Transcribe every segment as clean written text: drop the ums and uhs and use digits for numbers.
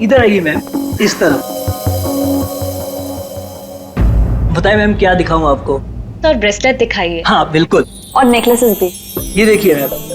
इधर आइए मैम, इस तरफ। बताइए मैम, क्या दिखाऊं आपको? तो ब्रेसलेट दिखाइए। हाँ बिल्कुल। और नेकलेसेस भी। ये देखिए मैम।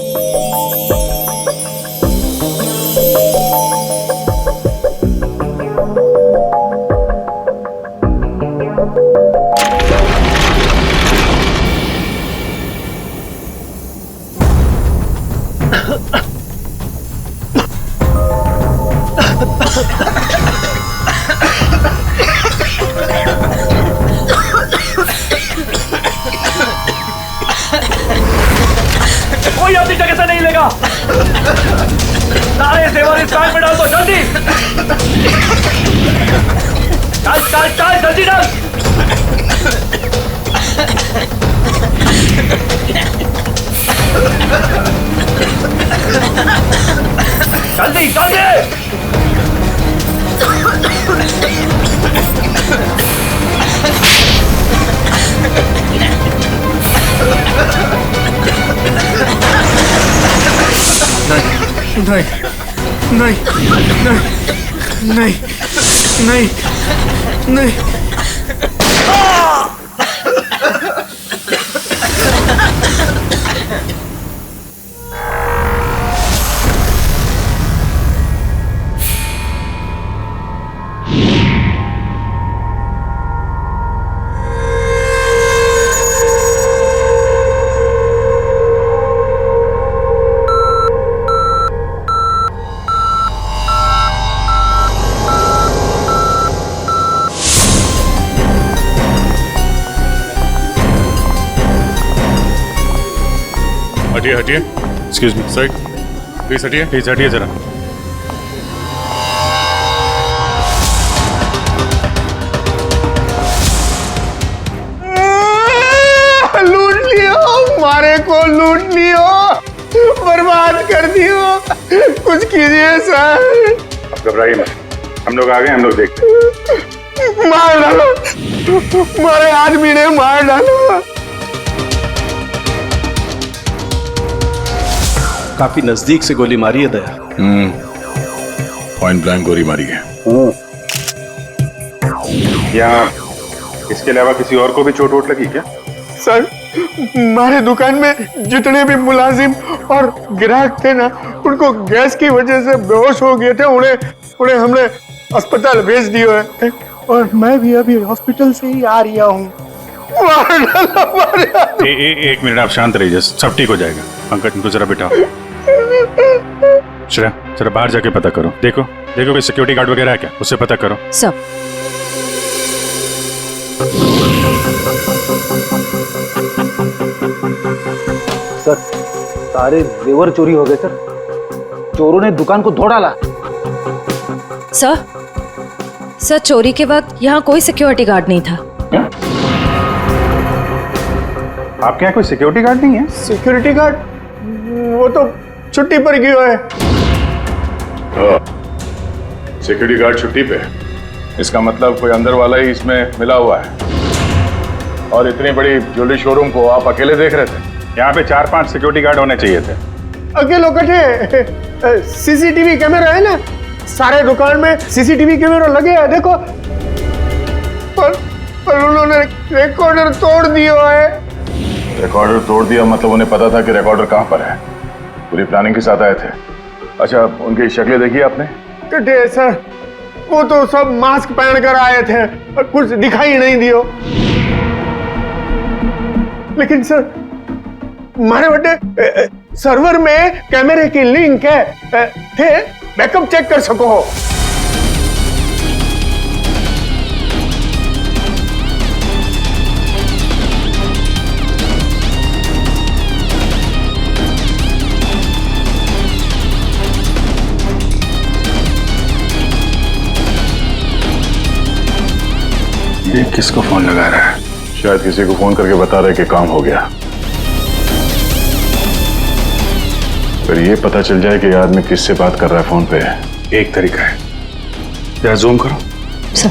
कोई अपनी जगह से नहीं लेगा। सारे जेवर इस बैग में डाल दो, जल्दी। चल चल चल, जल्दी डाल। जल्दी जल्दी। नहीं नहीं नहीं नहीं नहीं नहीं। हटिए हटिए, एक्सक्यूज मी साइड प्लीज, हटिए जरा। लूट लियो, मारे को लूट लियो, बर्बाद कर दियो, कुछ कीजिए सर। आप घबराइए मत, हम लोग आ गए, हम लोग देखते हैं। मार डालो, मारे आदमी ने मार डालो। काफी नजदीक से गोली मारी है दया। पॉइंट ब्लैंक गोली मारी है। यहाँ इसके अलावा किसी और को भी चोट वोट लगी क्या? सर, हमारे दुकान में जितने भी मुलाजिम और ग्राहक थे ना, उनको गैस की वजह से बेहोश हो गए थे। उन्हें हमने अस्पताल भेज दिया है और मैं भी अभी हॉस्पिटल से ही आ रहा हूँ। एक मिनट, आप शांत रहिए, सब ठीक हो जाएगा। पंकज, इनको जरा बिठाओ। श्रेया, जरा बाहर जाके पता करो। देखो कोई सिक्योरिटी गार्ड वगैरह है क्या, उससे पता करो। सब सर, सारे जेवर चोरी हो गए सर। चोरों ने दुकान को धो डाला। सर चोरी के वक्त यहाँ कोई सिक्योरिटी गार्ड नहीं था। आपके यहाँ कोई सिक्योरिटी गार्ड नहीं है? सिक्योरिटी गार्ड वो तो छुट्टी पर गया है। सिक्योरिटी गार्ड छुट्टी पे है, इसका मतलब कोई अंदर वाला ही इसमें मिला हुआ है। और इतनी बड़ी ज्वेलरी शोरूम को आप अकेले देख रहे थे? यहाँ पे 4-5 सिक्योरिटी गार्ड होने चाहिए थे। अकेले कटे, सीसीटीवी कैमरा है ना, सारे दुकान में सीसीटीवी कैमरा लगे हैं, देखो। पर उन्होंने रिकॉर्डर तोड़ दिया है। रिकॉर्डर तोड़ दिया मतलब उन्हें पता था कि रिकॉर्डर कहाँ पर है, पूरी प्लानिंग के साथ आए थे। अच्छा, उनकी शक्लें देखी आपने? कटे सर, वो तो सब मास्क पहन कर आए थे और कुछ दिखाई नहीं दियो। लेकिन सर, हमारे बड़े सर्वर में कैमरे की लिंक है, थे बैकअप चेक कर सको हो। ये किसको फोन लगा रहा है? शायद किसी को फोन करके बता रहे कि काम हो गया। फिर ये पता चल जाए कि आदमी किससे बात कर रहा है फोन पे। एक तरीका है, जरा जूम करो। सर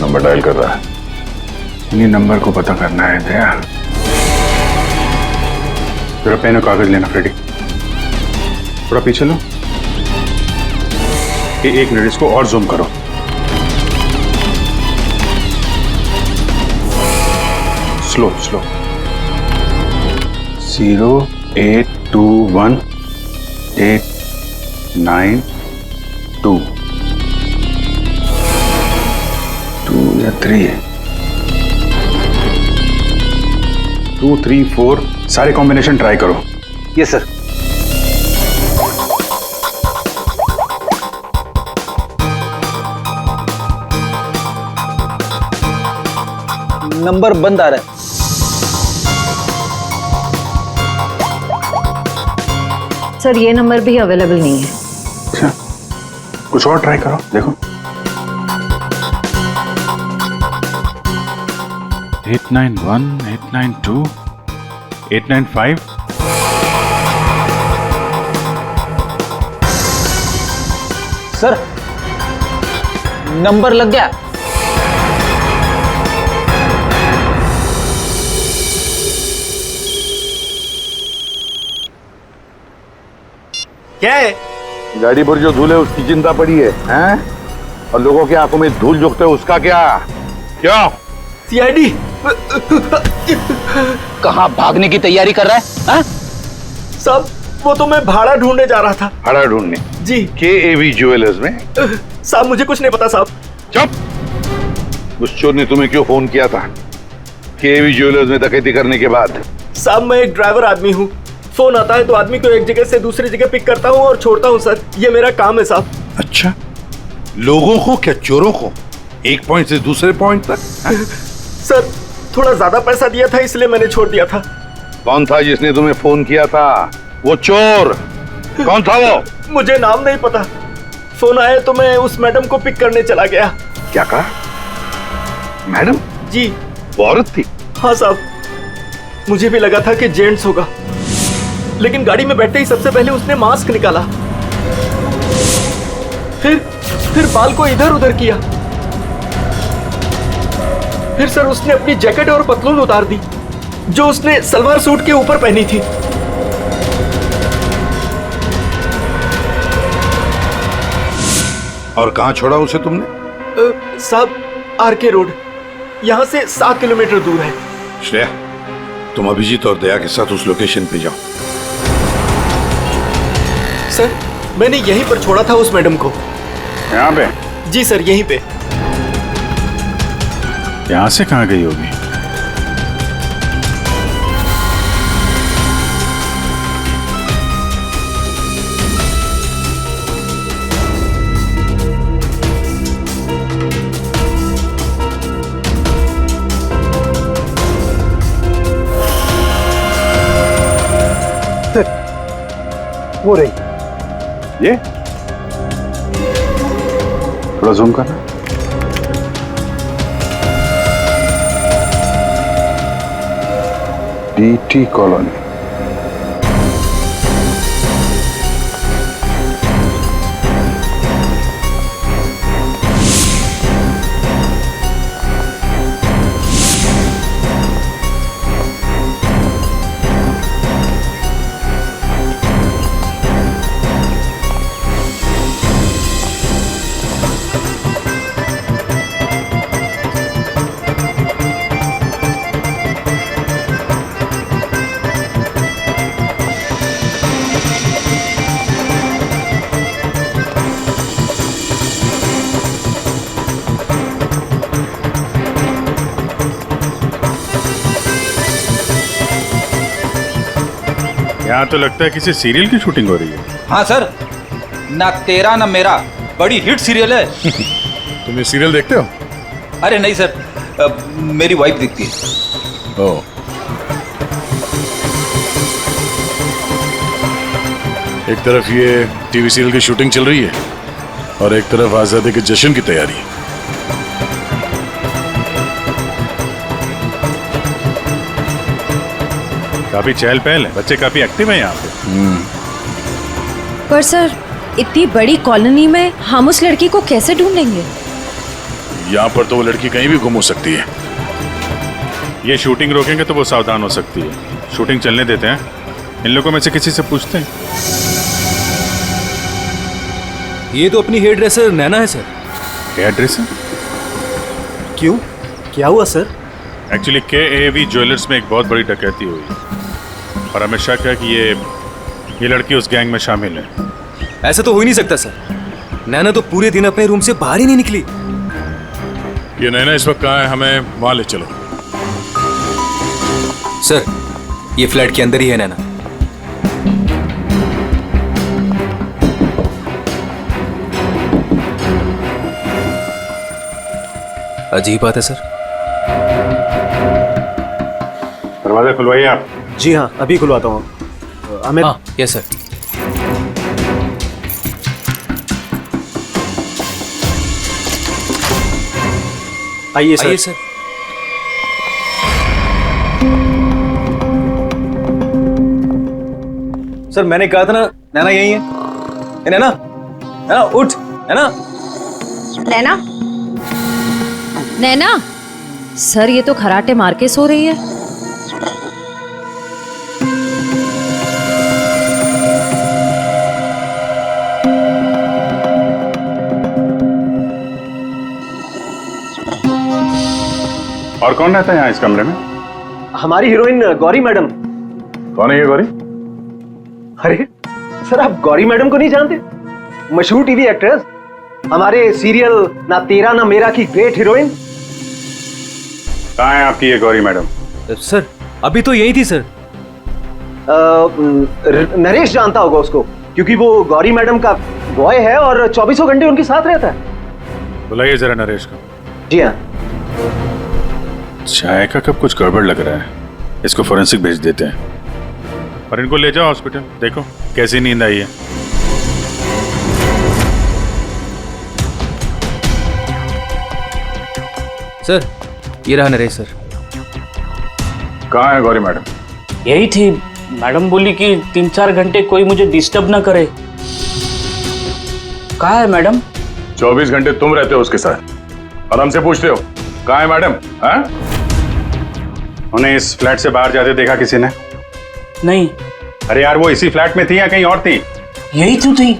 नंबर डायल कर रहा है। इन्हीं नंबर को पता करना है दया। जरा पेन और कागज लेना फ्रेडी। थोड़ा पीछे लो। ये 1 मिनट, इसको और जूम करो। Slow slow. 0821892 2 या 3 है। 2 3 4 सारे कॉम्बिनेशन ट्राई करो। Yes sir. नंबर बंद आ रहा है। सर ये नंबर भी अवेलेबल नहीं है। अच्छा, कुछ और ट्राई करो, देखो। 891 892 895। सर नंबर लग गया। क्या है? गाड़ी पर जो धूल है उसकी चिंता पड़ी है, हैं? और लोगों की आंखों में धूल झोंकते है उसका क्या? क्यों? सीआईडी। कहाँ भागने की तैयारी कर रहा है? हाँ? साहब वो तो मैं भाड़ा ढूंढने जा रहा था। भाड़ा ढूंढने? जी। KAV ज्वेलर्स में? साहब मुझे कुछ नहीं पता साहब। चुप! उस चोर ने तुम्हें क्यों फोन किया था KAV ज्वेलर्स में डकैती करने के बाद? साहब मैं एक ड्राइवर आदमी हूँ। फोन आता है तो आदमी को एक जगह से दूसरी जगह पिक करता हूँ और छोड़ता हूँ सर। ये मेरा काम है साहब। अच्छा, लोगों को क्या चोरों को एक पॉइंट से दूसरे पॉइंट तक? सर थोड़ा ज्यादा पैसा दिया था इसलिए मैंने छोड़ दिया था। कौन था जिसने तुम्हें फोन किया था? वो चोर कौन था वो? मुझे नाम नहीं पता। फोन आया तो मैं उस मैडम को पिक करने चला गया। क्या कहा? मैडम? जी। वो औरत थी? हाँ साहब, मुझे भी लगा था कि जेंट्स होगा, लेकिन गाड़ी में बैठते ही सबसे पहले उसने मास्क निकाला, फिर बाल को इधर उधर किया, फिर सर उसने अपनी जैकेट और पतलून उतार दी जो उसने सलवार सूट के ऊपर पहनी थी। और कहां छोड़ा उसे तुमने? साहब RK रोड, यहां से 7 किलोमीटर दूर है। श्रेया, तुम अभिजीत और दया के साथ उस लोकेशन पे जाओ। सर मैंने यहीं पर छोड़ा था उस मैडम को। यहाँ पे? जी सर यहीं पे। यहाँ से कहाँ गई होगी? वो रही। ये थोड़ा जूम करना। DT colony. यहाँ तो लगता है किसी सीरियल की शूटिंग हो रही है। हाँ सर, ना तेरा ना मेरा बड़ी हिट सीरियल है। तुम ये सीरियल देखते हो? अरे नहीं सर, मेरी वाइफ देखती है। ओह। एक तरफ ये टीवी सीरियल की शूटिंग चल रही है और एक तरफ आजादी के जश्न की तैयारी। काफी चहल पहल है, बच्चे काफी एक्टिव हैं यहाँ पे। पर सर इतनी बड़ी कॉलोनी में हम उस लड़की को कैसे ढूंढेंगे? यहाँ पर तो वो लड़की कहीं भी गुम हो सकती है। ये शूटिंग रोकेंगे तो वो सावधान हो सकती है। शूटिंग चलने देते हैं, इन लोगों में से किसी से पूछते हैं। ये तो अपनी हेयर ड्रेसर नैना है सर। Hair dresser? क्यों, क्या हुआ सर? एक्चुअली KAV ज्वेलर्स में एक बहुत बड़ी डकैती हुई और हमें शक है कि ये लड़की उस गैंग में शामिल है। ऐसा तो हो ही नहीं सकता सर। नैना तो पूरे दिन अपने रूम से बाहर ही नहीं निकली। ये नैना इस वक्त कहाँ है? हमें वहां ले चलो। सर, ये फ्लैट के अंदर ही है नैना। अजीब बात है सर। दरवाजा खुलवाइए आप। जी हाँ, अभी खुलवाता हूँ। हमें यस सर। आइए सर। आइए सर। सर मैंने कहा था ना, नैना यही है। ए, नैना, नैना उठ, नैना। नैना, नैना, सर ये तो खराटे मार के सो रही है। और कौन रहता है यहाँ इस कमरे में? हमारी हीरोइन गौरी मैडम। कौन है ये गौरी? अरे सर, आप गौरी मैडम को नहीं जानते? मशहूर टीवी एक्ट्रेस, हमारे सीरियल ना तेरा ना मेरा की ग्रेट हीरोइन। कहाँ है आपकी ये गौरी मैडम? सर अभी तो यही थी सर। नरेश जानता होगा उसको, क्योंकि वो गौरी मैडम का बॉय है और 24 घंटे उनके साथ रहता है। बुलाइए जरा नरेश को। जी हाँ। चाय का कब कुछ गड़बड़ लग रहा है, इसको फोरेंसिक भेज देते हैं और इनको ले जाओ हॉस्पिटल। देखो कैसी नींद आई है। सर ये रहा नरेश सर। कहाँ है गौरी मैडम? यही थी। मैडम बोली कि 3-4 घंटे कोई मुझे डिस्टर्ब ना करे। कहाँ है मैडम? 24 घंटे तुम रहते हो उसके साथ और हमसे पूछते हो कहाँ है मैडम? हाँ? उन्हें इस फ्लैट से बाहर जाते देखा किसी ने? नहीं। अरे यार, वो इसी फ्लैट में थी या कहीं और थी? यही तो थी।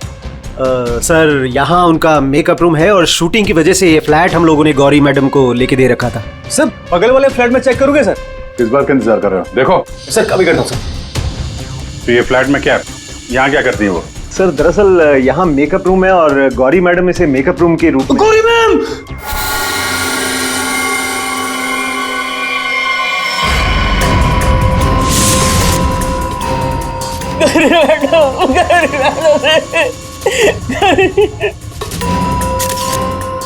सर यहाँ उनका मेकअप रूम है और शूटिंग की वजह से ये फ्लैट हम लोगों ने गौरी मैडम को लेके दे रखा था। सर बगल वाले फ्लैट में चेक करोगे सर? किस बात का इंतजार कर रहे हो? देखो सर कभी करता हूँ सर। तो ये फ्लैट में क्या है? यहाँ क्या करती है वो? सर दरअसल यहाँ मेकअप रूम है और गौरी मैडम इसे मेकअप रूम के रूप में। गौरी मैम!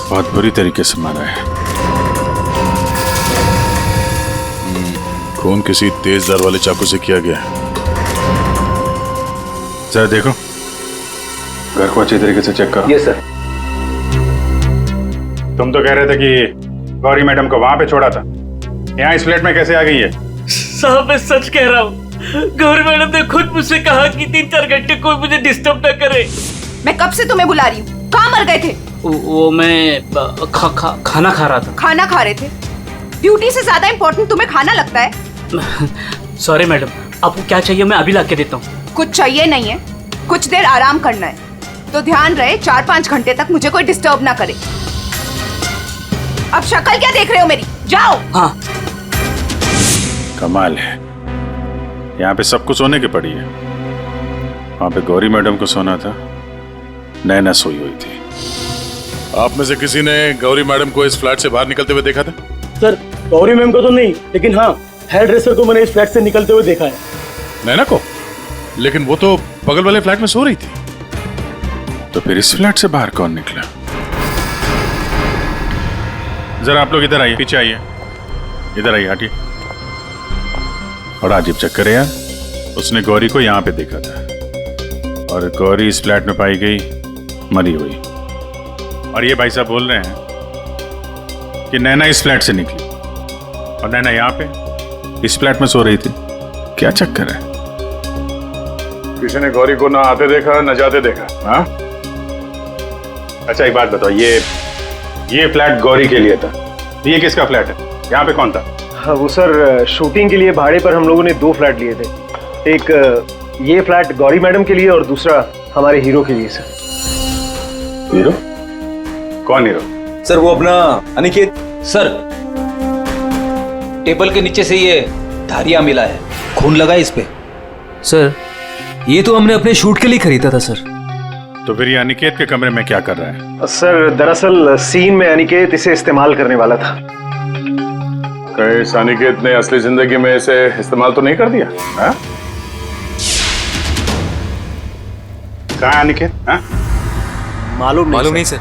बहुत बुरी तरीके से मारा है। खून किसी तेज धार वाले चाकू से किया गया है। जरा देखो, घर को अच्छी तरीके से चेक करो। Yes sir. तुम तो कह रहे थे कि गौरी मैडम को वहां पे छोड़ा था, यहाँ इस फ्लैट में कैसे आ गई है? साहब मैं सच कह रहा हूँ। गौरी मैडम ने खुद मुझसे कहा कि 3-4 घंटे कोई मुझे डिस्टर्ब न करे। मैं कब से तुम्हें बुला रही हूँ, कहाँ मर गए थे? वो मैं खाना खा रहा था। खाना खा रहे थे? ड्यूटी से ज्यादा इम्पोर्टेंट तुम्हें खाना लगता है? सॉरी मैडम, आपको क्या चाहिए मैं अभी ला के देता हूँ। कुछ चाहिए नहीं है, कुछ देर आराम करना है, तो ध्यान रहे 4-5 घंटे तक मुझे कोई डिस्टर्ब ना करे। अब शक्ल क्या देख रहे हो मेरी? जाओ। हाँ। कमाल है, यहाँ पे सबको सोने की पड़ी है। वहां पे गौरी मैडम को सोना था, नैना सोई हुई थी। आप में से किसी ने गौरी मैडम को इस फ्लैट से बाहर निकलते हुए देखा था? सर गौरी मैम को तो नहीं, लेकिन हाँ हेयर ड्रेसर को मैंने इस फ्लैट से निकलते हुए देखा है। नैना को? लेकिन वो तो बगल वाले फ्लैट में सो रही थी। तो फिर इस फ्लैट से बाहर कौन निकला? जरा आप लोग इधर आइए, पीछे आइए, इधर आइए, हटिए। बड़ा अजीब चक्कर है यार। उसने गौरी को यहाँ पे देखा था और गौरी इस फ्लैट में पाई गई मरी हुई। और ये भाई साहब बोल रहे हैं कि नैना इस फ्लैट से निकली और नैना यहाँ पे इस फ्लैट में सो रही थी। क्या चक्कर है? किसी ने गौरी को ना आते देखा ना जाते देखा? हाँ? अच्छा एक बात बताओ, ये फ्लैट गौरी के लिए था, ये किसका फ्लैट है? यहाँ पे कौन था? हाँ, वो सर शूटिंग के लिए भाड़े पर हम लोगों ने 2 फ्लैट लिए थे। एक ये फ्लैट गौरी मैडम के लिए और दूसरा हमारे हीरो के लिए सर। हीरो? कौन हीरो? सर वो अपना अनिकेत। सर टेबल के नीचे से ये धारियां मिला है, खून लगा है इस पे। सर ये तो हमने अपने शूट के लिए खरीदा था सर। तो फिर ये अनिकेत के कमरे में क्या कर रहा है? सर दरअसल सीन में अनिकेत इसे इस्तेमाल करने वाला था। कहीं इस अनिकेत ने असली जिंदगी में इसे इस्तेमाल तो नहीं कर दिया? हाँ? कहाँ है अनिकेत? हाँ? मालूम नहीं सर।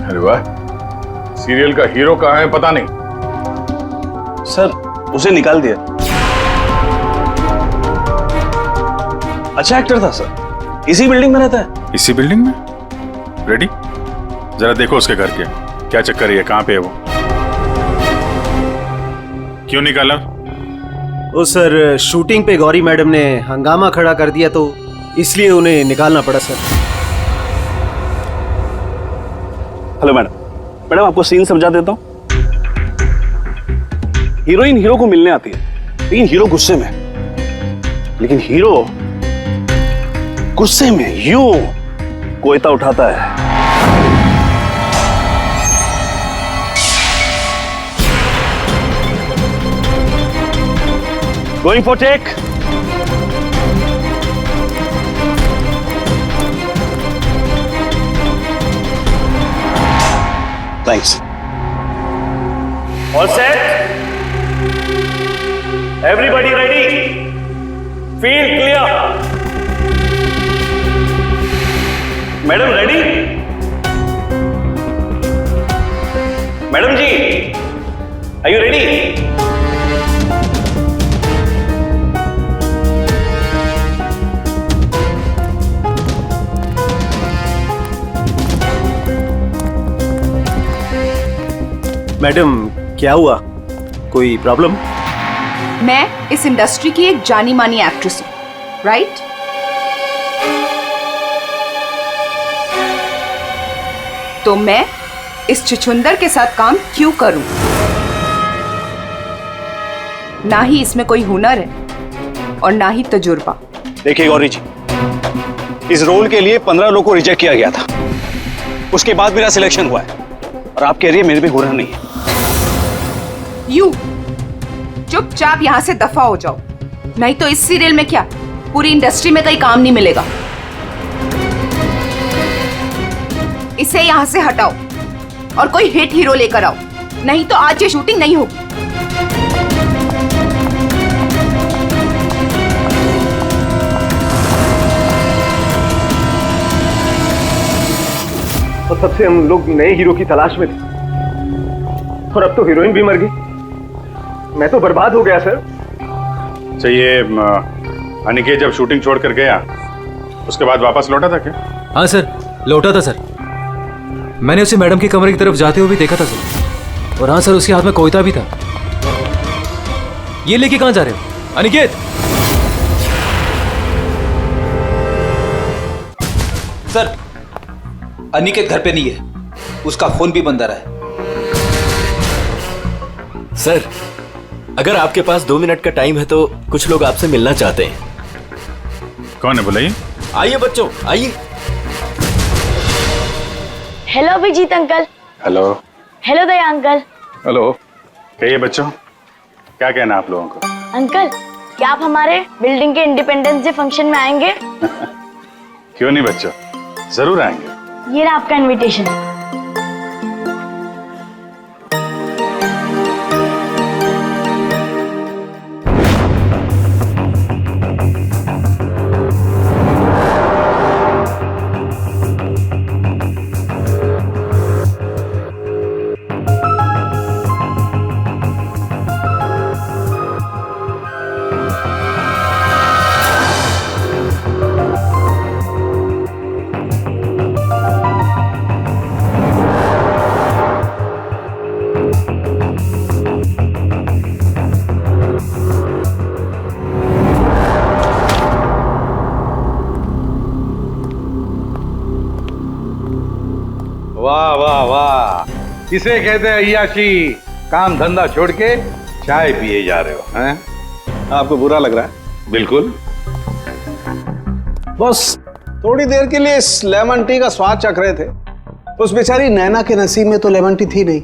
अरे वाह, सीरियल का हीरो कहाँ है पता नहीं। सर उसे निकाल दिया। अच्छा एक्टर था सर, इसी बिल्डिंग में रहता है। इसी बिल्डिंग में? रेडी? जरा देखो उसके घर के क्या चक्कर है, कहाँ पे है वो? क्यों निकाला? ओ सर शूटिंग पे गौरी मैडम ने हंगामा खड़ा कर दिया तो इसलिए उन्हें निकालना पड़ा सर। हेलो मैडम आपको सीन समझा देता हूँ। हीरोइन हीरो को मिलने आती है, लेकिन हीरो गुस्से में, लेकिन हीरो गुस्से में यूं कोयता उठाता है। Going for take. Thanks. All set, everybody ready, field clear. Madam ready? Madam ji are you ready? Madam क्या हुआ, कोई प्रॉब्लम? मैं इस इंडस्ट्री की एक जानी मानी एक्ट्रेस हूं, राइट? तो मैं इस छुछुंदर के साथ काम क्यों करूं? ना ही इसमें कोई हुनर है और ना ही तजुर्बा। देखिए गौरी जी, इस रोल के लिए 15 लोगों को रिजेक्ट किया गया था, उसके बाद मेरा सिलेक्शन हुआ है और आप कह रही है मेरे भी हुनर नहीं है। यू चुपचाप यहां से दफा हो जाओ, नहीं तो इस सीरियल में क्या पूरी इंडस्ट्री में कहीं काम नहीं मिलेगा। इसे यहां से हटाओ और कोई हिट हीरो लेकर आओ, नहीं तो आज ये शूटिंग नहीं होगी। और तब से हम लोग नए हीरो की तलाश में थे और अब तो हीरोइन भी मर गई। मैं तो बर्बाद हो गया सर। चाहिए अनिकेत जब शूटिंग छोड़ कर गया उसके बाद वापस लौटा था क्या? हाँ सर लौटा था सर, मैंने उसे मैडम के कमरे की तरफ जाते हुए भी देखा था सर। और हाँ सर उसके हाथ में कोयता भी था। ये लेके कहाँ जा रहे हो अनिकेत? सर अनिकेत घर पे नहीं है, उसका फोन भी बंद आ रहा है। सर अगर आपके पास 2 मिनट का टाइम है तो कुछ लोग आपसे मिलना चाहते हैं। कौन है बुलाइए? आइए बच्चों आइए। Hello Abhijeet uncle. Hello. Hello Daya uncle. Hello. कहिए बच्चों, क्या कहना आप लोगों को? अंकल क्या आप हमारे बिल्डिंग के इंडिपेंडेंस डे फंक्शन में आएंगे? क्यों नहीं बच्चों, जरूर आएंगे। ये रहा आपका इनविटेशन। वाह वाह वाह, किसे कहते हैं अय्याशी? काम धंधा छोड़ के चाय पिए जा रहे हो, हैं? आपको बुरा लग रहा है? बिल्कुल। बस थोड़ी देर के लिए इस लेमन टी का स्वाद चख रहे थे। उस बेचारी नैना के नसीब में तो लेमन टी थी नहीं,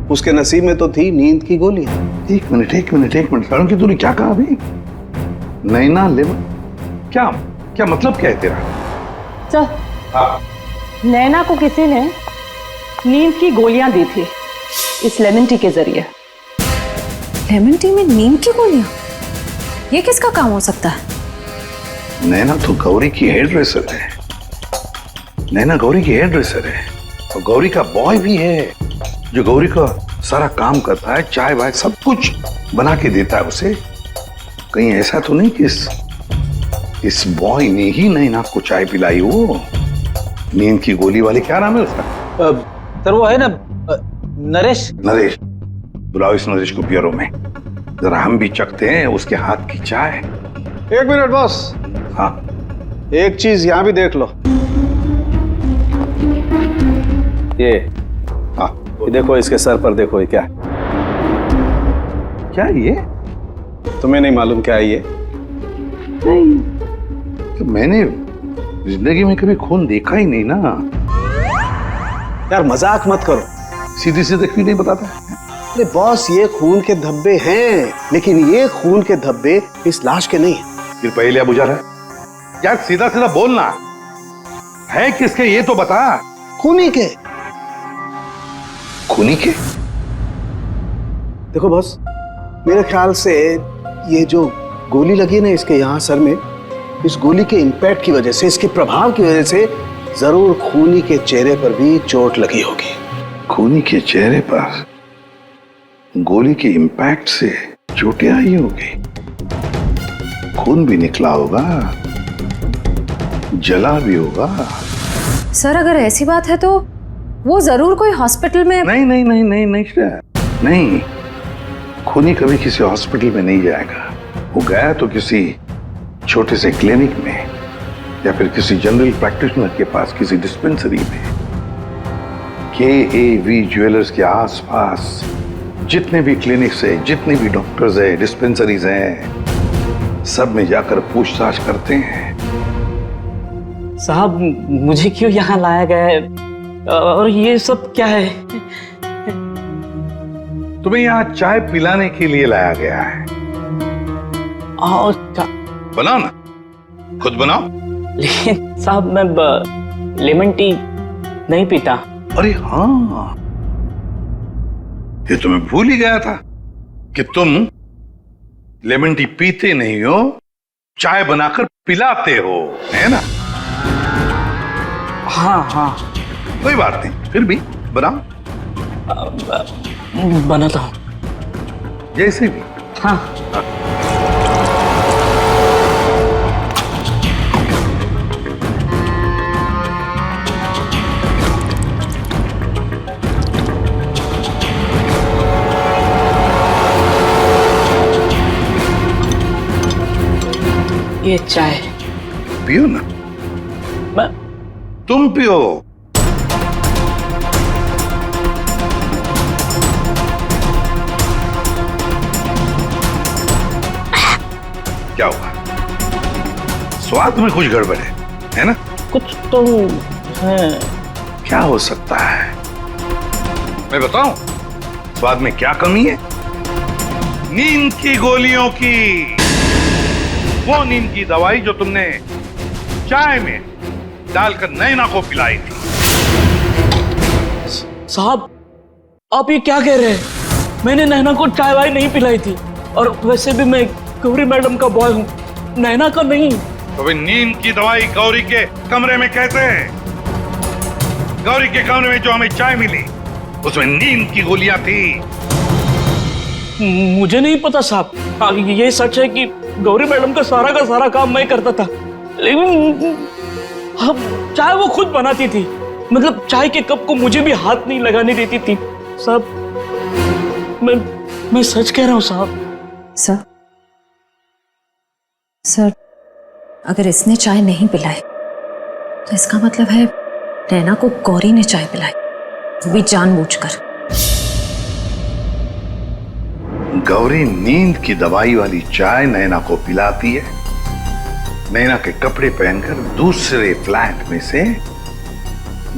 उसके नसीब में तो थी नींद की गोलियां। एक मिनट सारुण की तूने क्या कहा अभी? नैना लेमन, क्या क्या मतलब क्या है तेरा? सर, नैना को किसी ने नींद की गोलियां दी थी इस लेमन टी के जरिए। लेमन टी में नींद की गोलियां? ये किसका काम हो सकता है? नैना तो गौरी की हेयर ड्रेसर है। नैना गौरी की हेयर ड्रेसर है और गौरी का बॉय भी है जो गौरी का सारा काम करता है, चाय वाय सब कुछ बना के देता है उसे। कहीं ऐसा तो नहीं कि इस बॉय ने ही नैना को चाय पिलाई हो? नींद की गोली वाले, क्या नाम है उसका? सर वो है ना नरेश। नरेश, बुलाओ इस नरेश को ब्यूरो में, जरा हम भी चखते हैं उसके हाथ की चाय। एक मिनट बॉस। हाँ, एक चीज यहां भी देख लो। ये हाँ, ये देखो, इसके सर पर देखो, ये क्या है? क्या ये? तुम्हें नहीं मालूम क्या है ये? नहीं, तो मैंने जिंदगी में कभी खून देखा ही नहीं ना। यार मजाक मत करो, सीधी सीधे क्यों नहीं बताता? अरे बॉस, ये खून के धब्बे हैं, लेकिन ये खून के धब्बे इस लाश के नहीं हैं। फिर पहले बुझा रहा है यार, सीधा सीधा बोलना है किसके ये तो बता। खूनी के। खूनी के? देखो बॉस, मेरे ख्याल से ये जो गोली लगी है ना इसके यहाँ सर में, इस गोली के इंपैक्ट की वजह से, इसके प्रभाव की वजह से जरूर खूनी के चेहरे पर भी चोट लगी होगी। खूनी के चेहरे पर गोली के इंपैक्ट से चोटें आई होगी, खून भी निकला होगा, जला भी होगा। सर अगर ऐसी बात है तो वो जरूर कोई हॉस्पिटल में। नहीं, खूनी कभी किसी हॉस्पिटल में नहीं जाएगा। वो गया तो किसी छोटे से क्लिनिक में या फिर किसी जनरल प्रैक्टिशनर के पास, किसी डिस्पेंसरी में। KAV ज्वेलर्स के आसपास जितने भी क्लिनिक्स है, जितने भी डॉक्टर्स है, डिस्पेंसरीज हैं, सब में जाकर पूछताछ करते हैं। साहब मुझे क्यों यहाँ लाया गया है और ये सब क्या है? तुम्हें यहाँ चाय पिलाने के लिए लाया गया है। बनाओ ना, खुद बनाओ। लेकिन साहब मैं लेमन टी नहीं पीता। अरे हाँ, ये तो मैं भूल ही गया था कि तुम लेमन टी पीते नहीं हो, चाय बनाकर पिलाते हो, है ना? हाँ। कोई बात नहीं, फिर भी बनाओ। बनाता हूँ। जैसे भी। हाँ। ये चाय पियो ना। तुम पियो। क्या हुआ? स्वाद में कुछ गड़बड़ है ना? कुछ तो है। क्या हो सकता है? मैं बताऊं स्वाद में क्या कमी है? नींद की गोलियों की, वो नींद की दवाई जो तुमने चाय में डालकर नैना को पिलाई थी। साहब आप ये क्या कह रहे हैं? मैंने नैना को चाय वाय नहीं पिलाई थी, और वैसे भी मैं गौरी मैडम का बॉय हूँ, नैना का नहीं। तो भाई नींद की दवाई गौरी के कमरे में कैसे है? गौरी के कमरे में जो हमें चाय मिली उसमें नींद की गोलियां थी। मुझे नहीं पता साहब। ये सच है कि गौरी मैडम का सारा काम मैं करता था, लेकिन अब चाय वो खुद बनाती थी। मतलब चाय के कप को मुझे भी हाथ नहीं लगाने देती थी। साहब मैं सच कह रहा हूँ साहब। सर अगर इसने चाय नहीं पिलाई तो इसका मतलब है नैना को गौरी ने चाय पिलाई, वो भी जानबूझकर। गौरी नींद की दवाई वाली चाय नैना को पिलाती है, नैना के कपड़े पहनकर दूसरे फ्लैट में से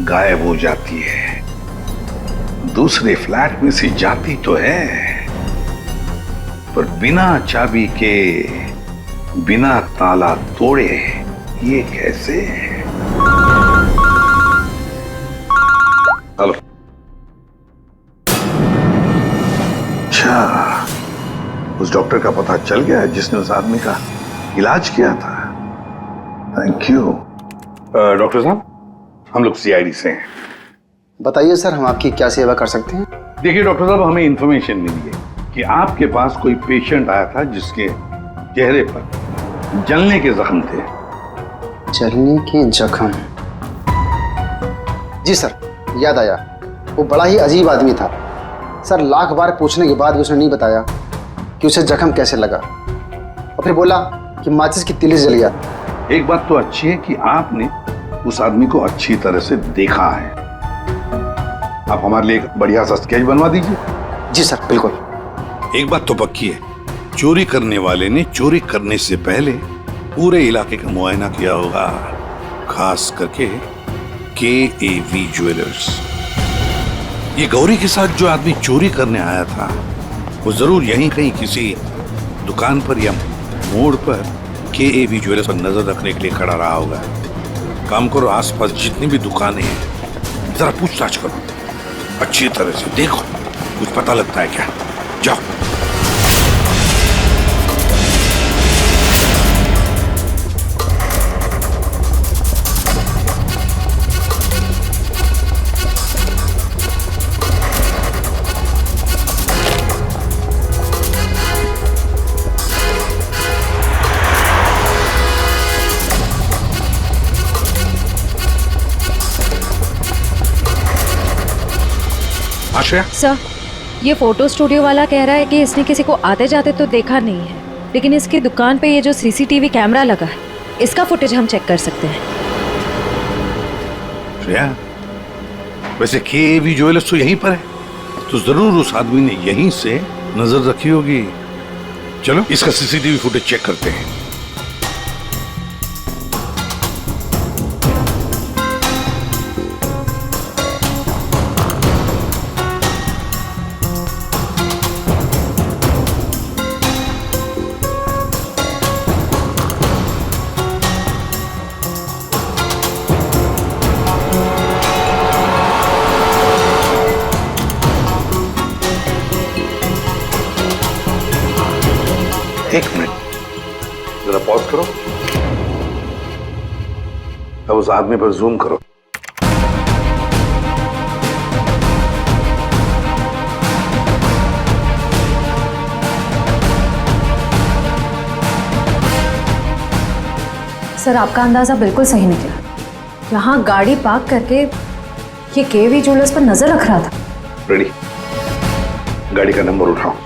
गायब हो जाती है। दूसरे फ्लैट में से जाती तो है, पर बिना चाबी के, बिना ताला तोड़े। ये कैसे? हेलो। अच्छा, उस डॉक्टर का पता चल गया जिसने उस आदमी का इलाज किया था। Thank you. डॉक्टर साहब, हम लोग सीआईडी से हैं। बताइए सर, हम आपकी क्या सेवा कर सकते हैं? देखिए डॉक्टर साहब, हमें इंफॉर्मेशन मिली है कि आपके पास कोई पेशेंट आया था जिसके चेहरे पर जलने के जख्म थे। जलने के जख्म? जी सर, याद आया। वो बड़ा ही अजीब आदमी था सर। लाख बार पूछने के बाद भी उसने नहीं बताया कि उसे जख्म कैसे लगा, और फिर बोला कि माचिस की तिली जल गया। एक बात तो अच्छी है कि आपने उस आदमी को अच्छी तरह से देखा है। आप हमारे लिए एक बढ़िया सा स्केच बनवा दीजिए। जी सर, बिल्कुल। एक बात तो पक्की है, चोरी करने वाले ने चोरी करने से पहले पूरे इलाके का मुआयना किया होगा, खास करके KAV ज्वेलर्स। ये गौरी के साथ जो आदमी चोरी करने आया था, वो जरूर यहीं कहीं किसी दुकान पर या मोड़ पर KAV ज्वेलर्स पर नजर रखने के लिए खड़ा रहा होगा। काम करो, आसपास जितनी भी दुकानें हैं जरा पूछताछ करो, अच्छी तरह से देखो, कुछ पता लगता है क्या। जाओ। आश्रया? सर, ये फोटो स्टूडियो वाला कह रहा है कि इसने किसी को आते जाते तो देखा नहीं है, लेकिन इसकी दुकान पे ये जो CCTV कैमरा लगा है, इसका फुटेज हम चेक कर सकते हैं। श्रेया, वैसे KAV ज्वेलर्स तो यहीं पर है, तो जरूर उस आदमी ने यहीं से नजर रखी होगी। चलो इसका CCTV फुटेज चेक करते हैं। एक मिनट, जरा पॉज करो। अब उस आदमी पर जूम करो। सर, आपका अंदाजा बिल्कुल सही निकला। यहाँ गाड़ी पार्क करके ये KAV ज्वेलर्स पर नजर रख रहा था। रेडी, गाड़ी का नंबर उठाओ।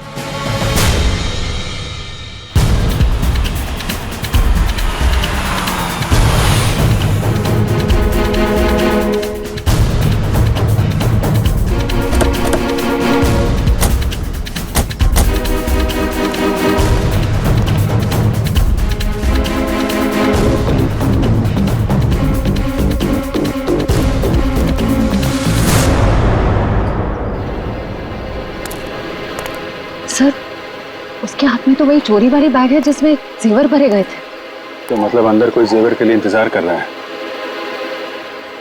सर, उसके हाथ में तो वही चोरी वाली बैग है जिसमें जेवर भरे गए थे। तो मतलब अंदर कोई जेवर के लिए इंतजार कर रहा है।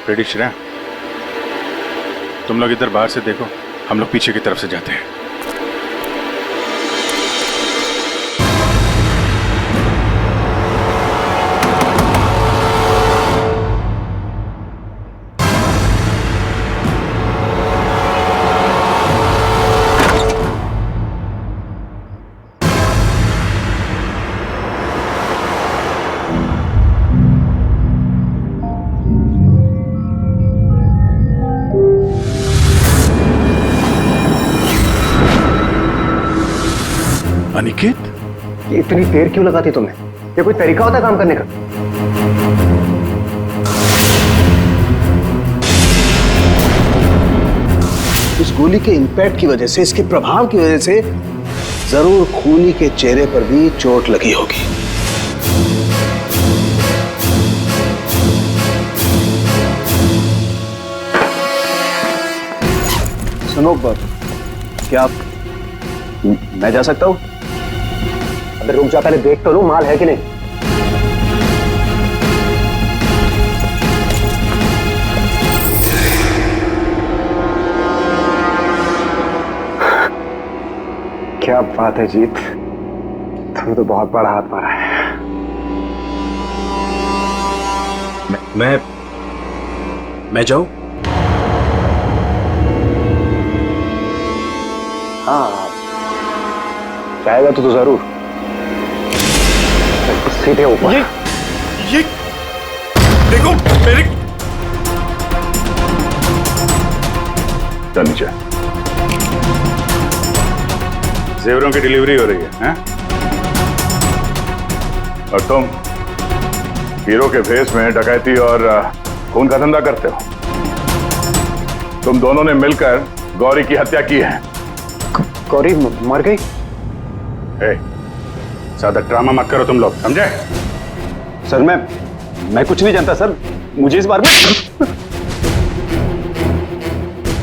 रेडी श्रेया, तुम लोग इधर बाहर से देखो, हम लोग पीछे की तरफ से जाते हैं। अनिकेत, ये इतनी देर क्यों लगाती तुम्हें? ये कोई तरीका होता है काम करने का? इस गोली के इंपैक्ट की वजह से, इसके प्रभाव की वजह से जरूर खूनी के चेहरे पर भी चोट लगी होगी। सुनो, क्या मैं जा सकता हूँ? अबे रुक जा, पहले देख तो लो माल है कि नहीं। क्या बात है जीत, तुमने तो बहुत बड़ा हाथ मारा है। मैं जाऊं? हाँ, जाएगा तो जरूर। सीधे ऊपर। ये देखो मेरे। चल नीचे। जेवरों की डिलीवरी हो रही है, हैं? और तुम हीरो के भेस में डकैती और खून का धंधा करते हो। तुम दोनों ने मिलकर गौरी की हत्या की है। गौरी मर गई? ज्यादा ड्रामा मत करो तुम लोग, समझे? सर मैं कुछ नहीं जानता सर, मुझे इस बारे में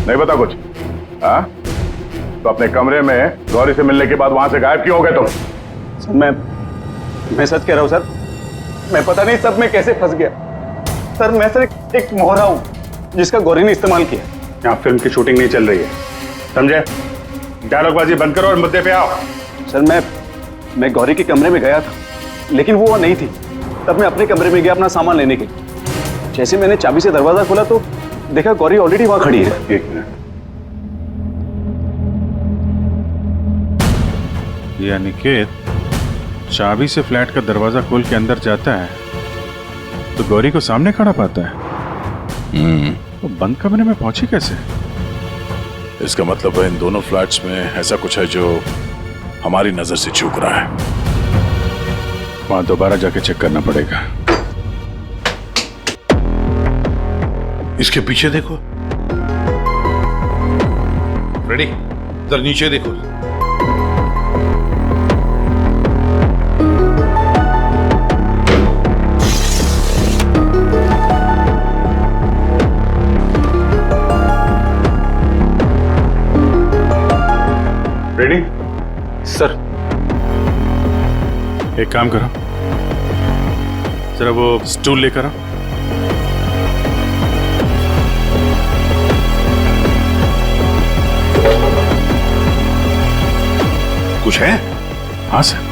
नहीं पता कुछ। हाँ, तो अपने कमरे में गौरी से मिलने के बाद वहां से गायब क्यों हो गए तुम? सर मैं सच कह रहा हूं सर, मैं पता नहीं सब में कैसे फंस गया। सर मैं सर एक मोहरा हूं जिसका गौरी ने इस्तेमाल किया। यहाँ फिल्म की शूटिंग नहीं चल रही है, समझे? डायलॉगबाजी बंद करो और मुद्दे पे आओ। सर मैं गौरी के कमरे में गया था, लेकिन वो नहीं थी। तब मैं अपने कमरे में गया अपना सामान लेने के लिए। जैसे मैंने चाबी से दरवाजा खोला तो देखा गौरी ऑलरेडी वहां खड़ी है। एक मिनट, ये अनिकेत चाबी से फ्लैट का दरवाजा खोल के अंदर जाता है तो गौरी को सामने खड़ा पाता है। तो बंद कमरे में पहुंची कैसे? इसका मतलब है इन दोनों फ्लैट्स में ऐसा कुछ है जो हमारी नजर से चूक रहा है। वहां दोबारा जाके चेक करना पड़ेगा। इसके पीछे देखो, रेडी, इधर नीचे देखो। रेडी? सर एक काम करो, जरा वो स्टूल लेकर आओ। कुछ है? हाँ सर।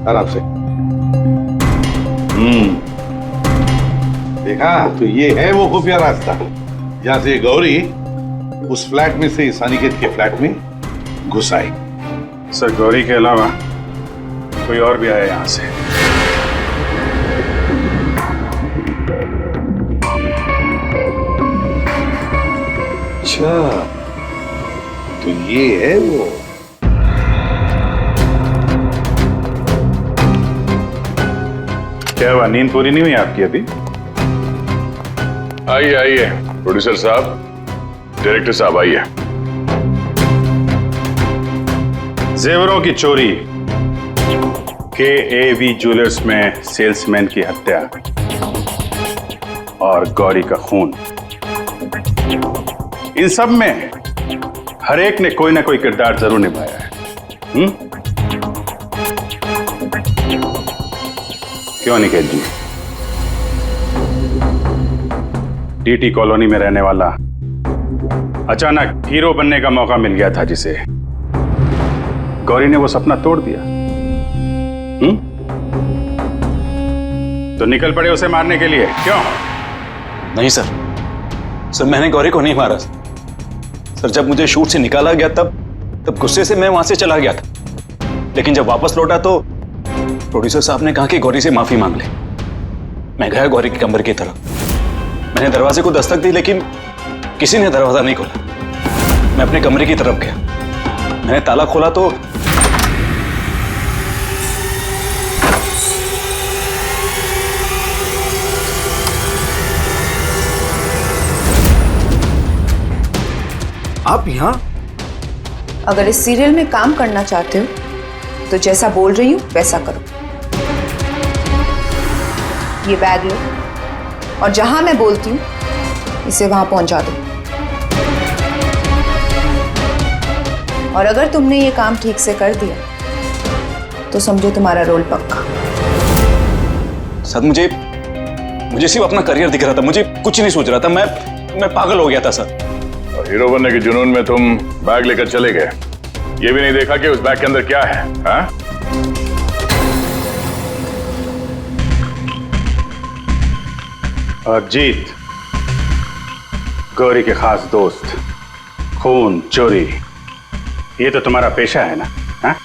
आराम से। देखा, तो ये है वो खुफिया रास्ता जहां से गौरी उस फ्लैट में से इस अनिकेत के फ्लैट में घुस आई। सर गौरी के अलावा कोई और भी आया यहां से? अच्छा, तो ये है वो। क्या हुआ, नींद पूरी नहीं हुई आपकी अभी? आइए आइए प्रोड्यूसर साहब, डायरेक्टर साहब आइए। जेवरों की चोरी, KAV ज्वेलर्स में सेल्समैन की हत्या और गौरी का खून, इन सब में हर एक ने कोई ना कोई किरदार जरूर निभाया है। क्यों निकेत जी? टीटी कॉलोनी में रहने वाला अचानक हीरो बनने का मौका मिल गया था जिसे, गौरी ने वो सपना तोड़ दिया। तो निकल पड़े उसे मारने के लिए, क्यों? नहीं सर, मैंने गौरी को नहीं मारा सर। जब मुझे शूट से निकाला गया तब गुस्से से मैं वहां से चला गया था। लेकिन जब वापस लौटा तो प्रोड्यूसर साहब ने कहा कि गौरी से माफी मांग ले। मैं गया गौरी के कमरे की तरफ। मैंने दरवाजे को दस्तक दी लेकिन किसी ने दरवाजा नहीं खोला। मैं अपने कमरे की तरफ गया। मैंने ताला खोला तो आप यहाँ? अगर इस सीरियल में काम करना चाहते हो तो जैसा बोल रही हूँ वैसा करो। ये बैग लो और जहां मैं बोलती हूँ इसे वहां पहुंचा दो। और अगर तुमने ये काम ठीक से कर दिया तो समझो तुम्हारा रोल पक्का। सर मुझे सिर्फ अपना करियर दिख रहा था, मुझे कुछ नहीं सोच रहा था। मैं पागल हो गया था सर। और हीरो बनने के जुनून में तुम बैग लेकर चले गए, ये भी नहीं देखा कि उस बैग के अंदर क्या है। हाँ? अजीत, गौरी के खास दोस्त, खून चोरी, ये तो तुम्हारा पेशा है ना? हाँ?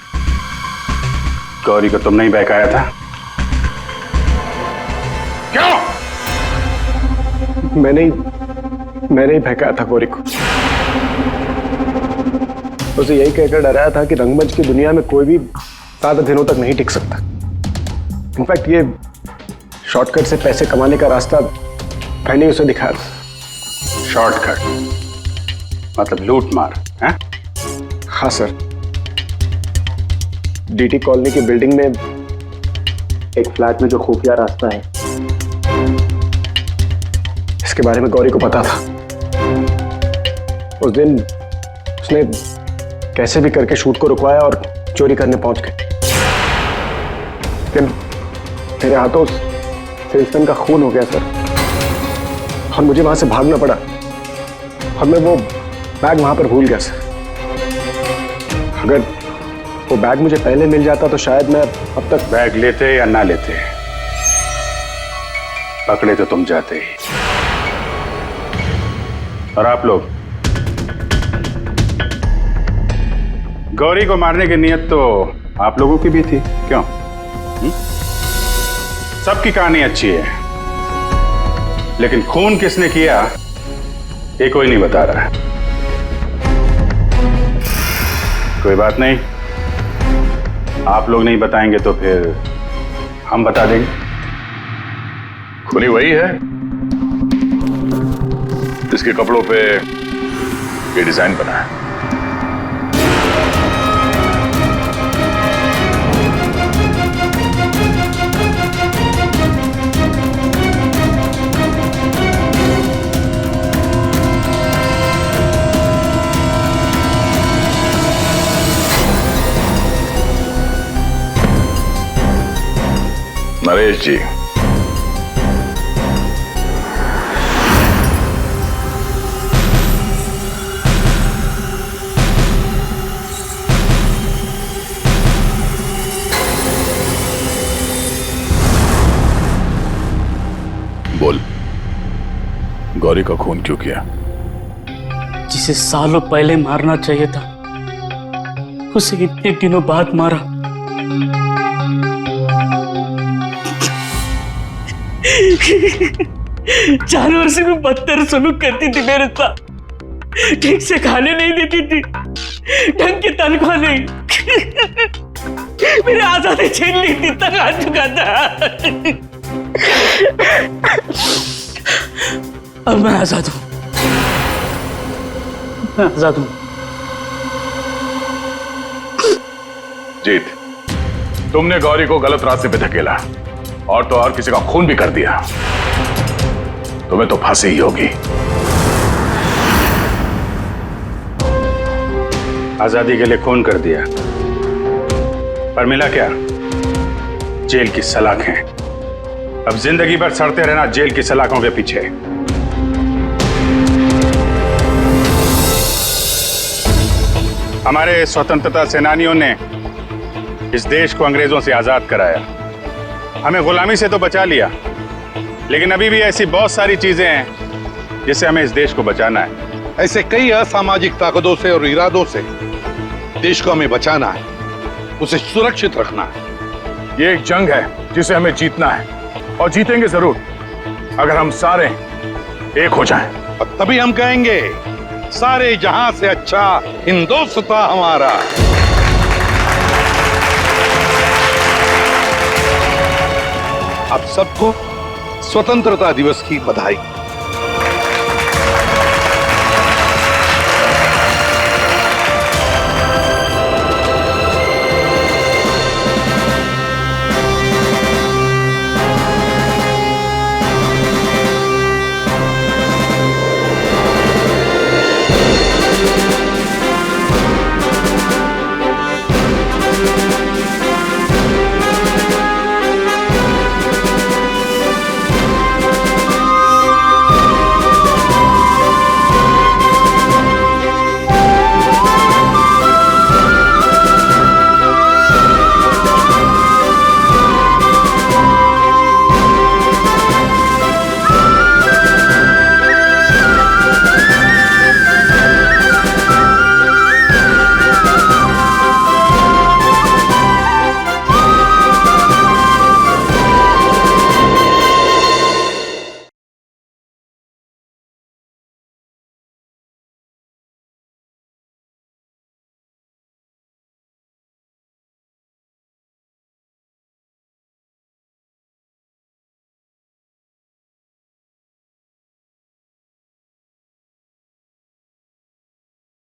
गौरी को तुमने ही बहकाया था। क्यों? मैंने ही बहकाया था गौरी को। उसे यही कहकर डराया था कि रंगमंच की दुनिया में कोई भी ज्यादा दिनों तक नहीं टिक सकता। इनफैक्ट ये शॉर्टकट से पैसे कमाने का रास्ता मैंने उसे दिखाया था। शॉर्टकट मतलब लूट मार? हाँ? हाँ सर, डीटी कॉलोनी की बिल्डिंग में एक फ्लैट में जो खुफिया रास्ता है, इसके बारे में गौरी को पता था। उस दिन उसने कैसे भी करके शूट को रुकवाया और चोरी करने पहुंच गए। लेकिन मेरे हाथों सेल्समैन का खून हो गया सर, और मुझे वहां से भागना पड़ा और मैं वो बैग वहां पर भूल गया सर। अगर वो बैग मुझे पहले मिल जाता तो शायद मैं अब तक। बैग लेते या ना लेते, पकड़े तो तुम जाते ही। और आप लोग, गौरी को मारने की नीयत तो आप लोगों की भी थी, क्यों? सबकी कहानी अच्छी है, लेकिन खून किसने किया ये कोई नहीं बता रहा है। कोई बात नहीं, आप लोग नहीं बताएंगे तो फिर हम बता देंगे। खूनी वही है जिसके कपड़ों पे ये डिजाइन बना है। नरेश जी, बोल, गौरी का खून क्यों किया? जिसे सालों पहले मारना चाहिए था उसे इतने दिनों बाद मारा। जानवर से भी बदतर सलूक करती थी मेरे साथ। ठीक से खाने नहीं देती थी, ढंग की तनख्वाह नहीं, मेरे आजादी छीन ली थी, तक आ चुका था। अब मैं आजाद हूं, मैं आजाद हूं। जीत, तुमने गौरी को गलत रास्ते पे धकेला और तो और किसी का खून भी कर दिया। तुम्हें तो फांसी ही होगी। आजादी के लिए खून कर दिया, पर मिला क्या? जेल की सलाखें। अब जिंदगी भर सड़ते रहना जेल की सलाखों के पीछे। हमारे स्वतंत्रता सेनानियों ने इस देश को अंग्रेजों से आजाद कराया, हमें गुलामी से तो बचा लिया, लेकिन अभी भी ऐसी बहुत सारी चीजें हैं जिससे हमें इस देश को बचाना है। ऐसे कई असामाजिक ताकतों से और इरादों से देश को हमें बचाना है, उसे सुरक्षित रखना है। ये एक जंग है जिसे हमें जीतना है, और जीतेंगे जरूर अगर हम सारे एक हो जाएं। और तभी हम कहेंगे सारे जहां से अच्छा हिंदुस्तान हमारा। आप सबको स्वतंत्रता दिवस की बधाई।